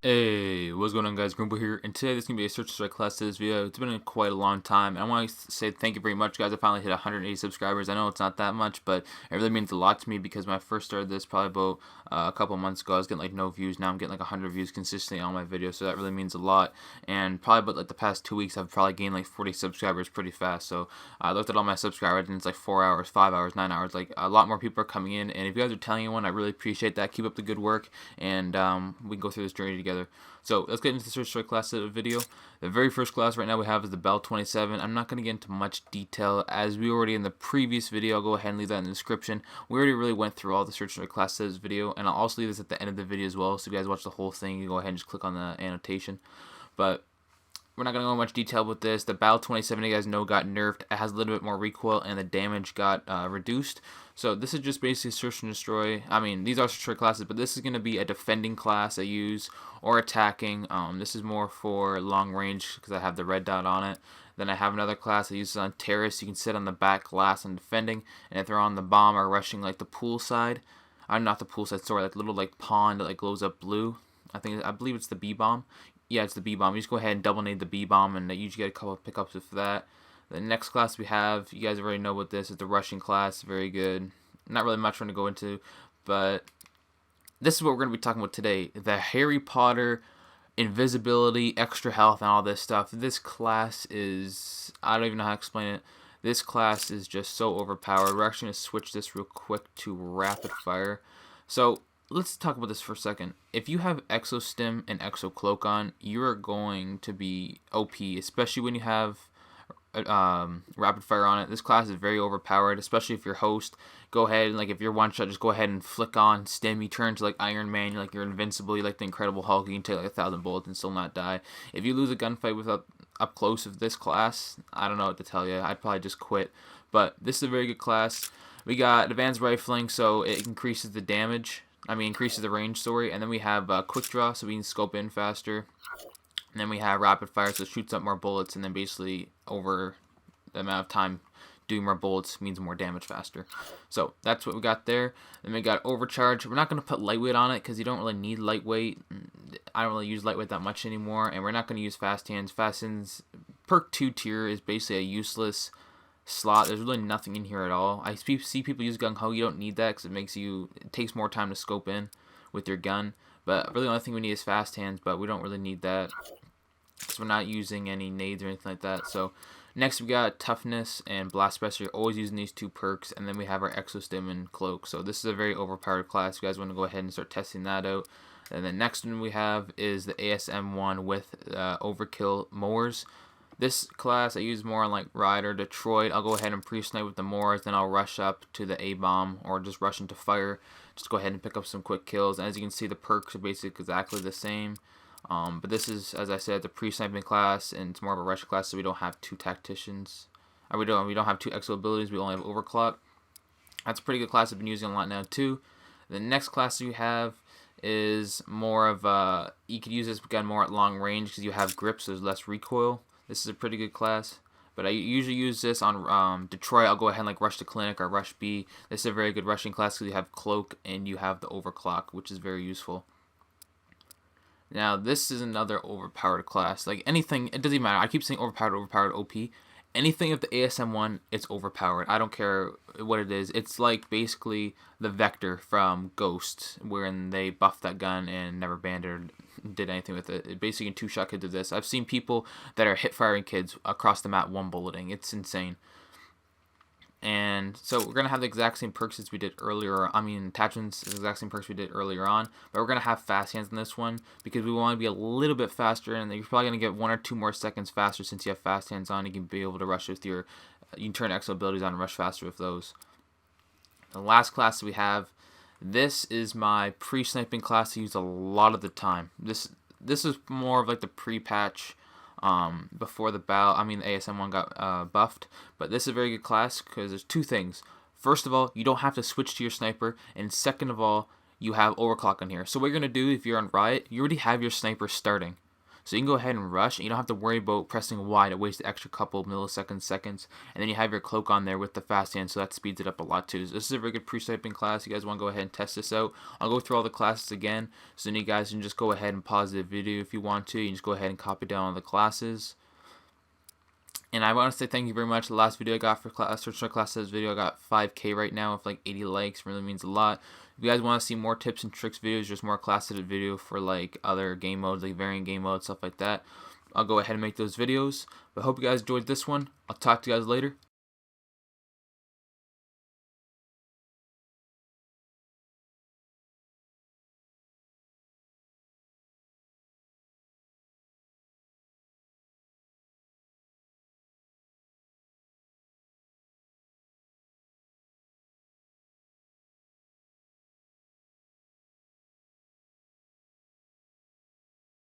Hey, what's going on guys, Grumble here, and today this is going to be a search and strike class to this video. It's been quite a long time, and I want to say thank you very much guys. I finally hit 180 subscribers. I know it's not that much, but it really means a lot to me because when I first started this probably about a couple months ago, I was getting like no views. Now I'm getting like 100 views consistently on my videos, so that really means a lot. And probably about like the past 2 weeks, I've probably gained like 40 subscribers pretty fast. So I looked at all my subscribers and it's like 4 hours, 5 hours, 9 hours. Like a lot more people are coming in, and if you guys are telling anyone, I really appreciate that. Keep up the good work, and we can go through this journey together. So let's get into the search strike class of the video. The very first class right now we have is the Bell 27. I'm not going to get into much detail as we already in the previous video. I'll go ahead and leave that in the description. We already really went through all the search strike classes of this video, and I'll also leave this at the end of the video as well. So if you guys watch the whole thing, you go ahead and just click on the annotation. But we're not going to go into much detail with this. The Battle 27, you guys know, got nerfed. It has a little bit more recoil, and the damage got reduced. So this is just basically search and destroy. I mean, these are search classes, but this is going to be a defending class I use, or attacking. This is more for long range because I have the red dot on it. Then I have another class that uses on terrace. You can sit on the back glass and defending, and if they're on the bomb or rushing like the pool side, I'm not the pool side, sorry, like little like pond that like glows up blue. I believe it's the B bomb. Yeah, it's the B bomb. You just go ahead and double nade the B bomb, and you usually get a couple of pickups with that. The next class we have, you guys already know what this is, the rushing class. Very good. Not really much fun to go into, but this is what we're going to be talking about today. The Harry Potter invisibility, extra health, and all this stuff. This class is, I don't even know how to explain it. This class is just so overpowered. We're actually going to switch this real quick to rapid fire. So let's talk about this for a second. If you have Exostim and Exocloak on, you are going to be OP, especially when you have rapid fire on it. This class is very overpowered, especially if you're host. Go ahead and, like, if you're one shot, just go ahead and flick on stim. You turn to like Iron Man, you're invincible. You're like the Incredible Hulk. You can take like 1,000 bullets and still not die. If you lose a gunfight with up close of this class, I don't know what to tell you. I'd probably just quit. But this is a very good class. We got advanced rifling, so it increases the damage. Increases the range, sorry. And then we have quick draw, so we can scope in faster. And then we have rapid fire, so it shoots up more bullets, and then basically over the amount of time doing more bullets means more damage faster. So that's what we got there. Then we got overcharge. We're not going to put lightweight on it because you don't really need lightweight. I don't really use lightweight that much anymore. And we're not going to use fast hands. Fast hands perk 2 tier is basically a useless slot. There's really nothing in here at all. I see people use gung ho. You don't need that because it takes more time to scope in with your gun. But really the only thing we need is fast hands, but we don't really need that because we're not using any nades or anything like that. So next we got toughness and blast pressure. You're always using these 2 perks, and then we have our exostim and cloak. So this is a very overpowered class. You guys want to go ahead and start testing that out. And the next one we have is the ASM one with overkill mowers. This class I use more on like Ryder, Detroit. I'll go ahead and pre-snipe with the mowers, then I'll rush up to the A-bomb or just rush into fire. Just go ahead and pick up some quick kills. And as you can see, the perks are basically exactly the same. But this is, as I said, the pre-sniping class, and it's more of a rush class, so we don't have 2 tacticians. We don't have 2 exo abilities. We only have overclock. That's a pretty good class I've been using a lot now too. The next class you have is more of you could use this gun more at long range because you have grips, so there's less recoil. This is a pretty good class. But I usually use this on Detroit. I'll go ahead and like rush the clinic or rush B. This is a very good rushing class because you have cloak and you have the overclock, which is very useful. Now, this is another overpowered class. Like anything, it doesn't even matter. I keep saying overpowered, OP. Anything of the ASM1, it's overpowered. I don't care what it is. It's like basically the Vector from Ghost, wherein they buffed that gun and never banned it or did anything with it. Basically, in 2-shot kids of this. I've seen people that are hit-firing kids across the map 1-bulleting. It's insane. And so we're going to have the exact same perks as we did earlier. Attachments, the exact same perks we did earlier on. But we're going to have fast hands in this one because we want to be a little bit faster. And you're probably going to get 1 or 2 more seconds faster since you have fast hands on. You can be able to rush with you can turn exo abilities on and rush faster with those. The last class we have, this is my pre-sniping class I use a lot of the time. This is more of like the pre-patch. Before the battle, the ASM1 got buffed, but this is a very good class because there's 2 things. First of all, you don't have to switch to your sniper, and second of all, you have overclock on here. So what you're going to do if you're on Riot, you already have your sniper starting. So you can go ahead and rush, and you don't have to worry about pressing Y to waste the extra couple seconds. And then you have your cloak on there with the fast hand, so that speeds it up a lot too. So this is a very good pre-sniping class. You guys want to go ahead and test this out. I'll go through all the classes again, so then you guys can just go ahead and pause the video if you want to. You can just go ahead and copy down all the classes. And I want to say thank you very much. The last video I got for Search Strike Classes video, I got 5K right now with like 80 likes. Really means a lot. If you guys want to see more tips and tricks videos, just more classes video for like other game modes, like variant game modes, stuff like that, I'll go ahead and make those videos. But I hope you guys enjoyed this one. I'll talk to you guys later.